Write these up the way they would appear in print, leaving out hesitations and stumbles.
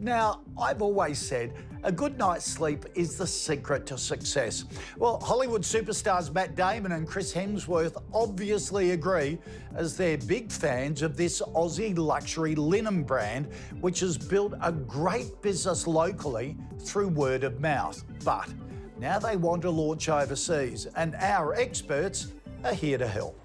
Now, I've always said a good night's sleep is the secret to success. Well, Hollywood superstars Matt Damon and Chris Hemsworth obviously agree, as they're big fans of this Aussie luxury linen brand, which has built a great business locally through word of mouth. But now they want to launch overseas, and our experts are here to help.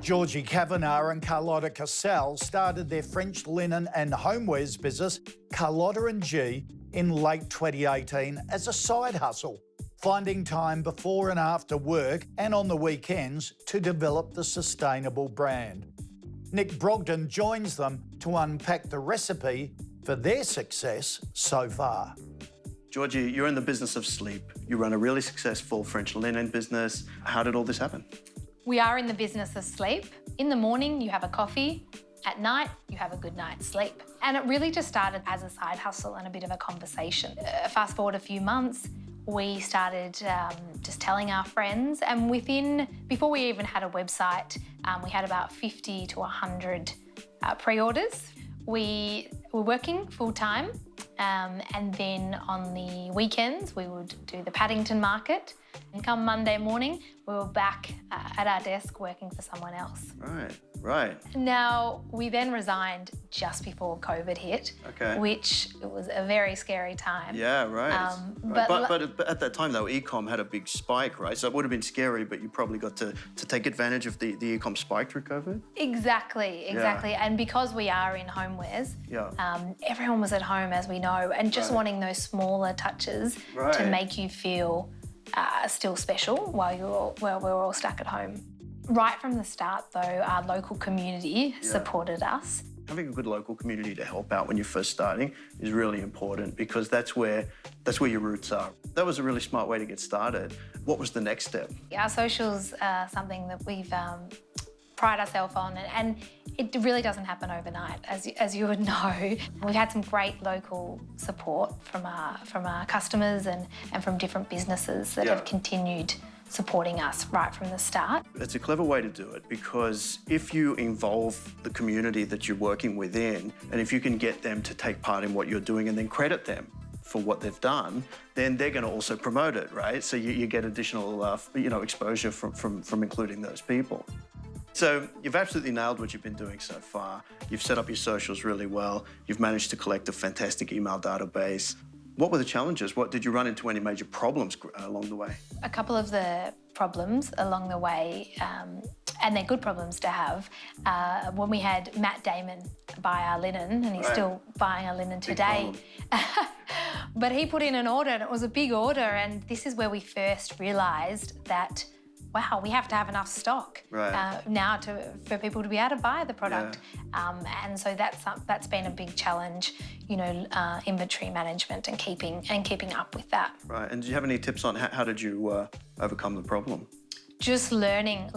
Georgie Cavanagh and Carlotta Gee started their French linen and homewares business, Carlotta Gee, in late 2018 as a side hustle, finding time before and after work and on the weekends to develop the sustainable brand. Nick BRODGEN joins them to unpack the recipe for their success so far. Georgie, you're in the business of sleep. You run a really successful French linen business. How did all this happen? We are in the business of sleep. In the morning, you have a coffee. At night, you have a good night's sleep. And it really just started as a side hustle and a bit of a conversation. Fast forward a few months, we started just telling our friends, and before we even had a website, we had about 50 to 100 pre-orders. We were working full-time, and then on the weekends, we would do the Paddington market. And come Monday morning, we were back at our desk working for someone else. Right. Now, we then resigned just before COVID hit, which was a very scary time. Yeah, right. But at that time, though, e-com had a big spike, right? So it would have been scary, but you probably got to take advantage of the e-com spike through COVID? Exactly. Yeah. And because we are in homewares, everyone was at home, as we know, and just wanting those smaller touches to make you feel still special while we're all stuck at home. Right from the start, though, our local community supported us. Having a good local community to help out when you're first starting is really important, because that's where your roots are. That was a really smart way to get started. What was the next step? Our socials are something that we've pride ourselves on, and it really doesn't happen overnight, as you would know. We've had some great local support from our customers and from different businesses that have continued supporting us right from the start. It's a clever way to do it, because if you involve the community that you're working within, and if you can get them to take part in what you're doing and then credit them for what they've done, then they're going to also promote it, right? So you get additional exposure from including those people. So you've absolutely nailed what you've been doing so far. You've set up your socials really well. You've managed to collect a fantastic email database. What were the challenges? Did you run into any major problems along the way? A couple of the problems along the way, and they're good problems to have, when we had Matt Damon buy our linen, and he's still buying our linen today. But he put in an order, and it was a big order, and this is where we first realised that, wow, we have to have enough stock now for people to be able to buy the product. And so that's been a big challenge, inventory management and keeping up with that. Right, and do you have any tips on how did you overcome the problem? Just learning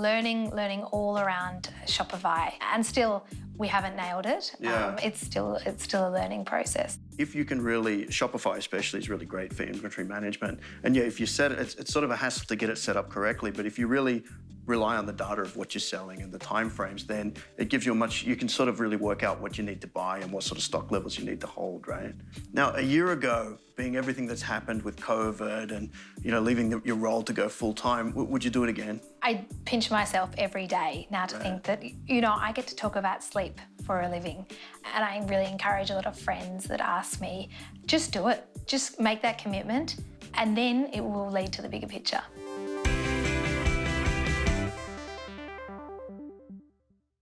all around Shopify, and still we haven't nailed it. It's still a learning process. If you can really, Shopify especially is really great for inventory management. And if you set it, it's sort of a hassle to get it set up correctly, but if you really rely on the data of what you're selling and the time frames, then it gives you you can sort of really work out what you need to buy and what sort of stock levels you need to hold, right? Now, a year ago, being everything that's happened with COVID and, leaving your role to go full time, would you do it again? I pinch myself every day now to think that, I get to talk about sleep for a living. And I really encourage a lot of friends that ask me, just do it. Just make that commitment, and then it will lead to the bigger picture.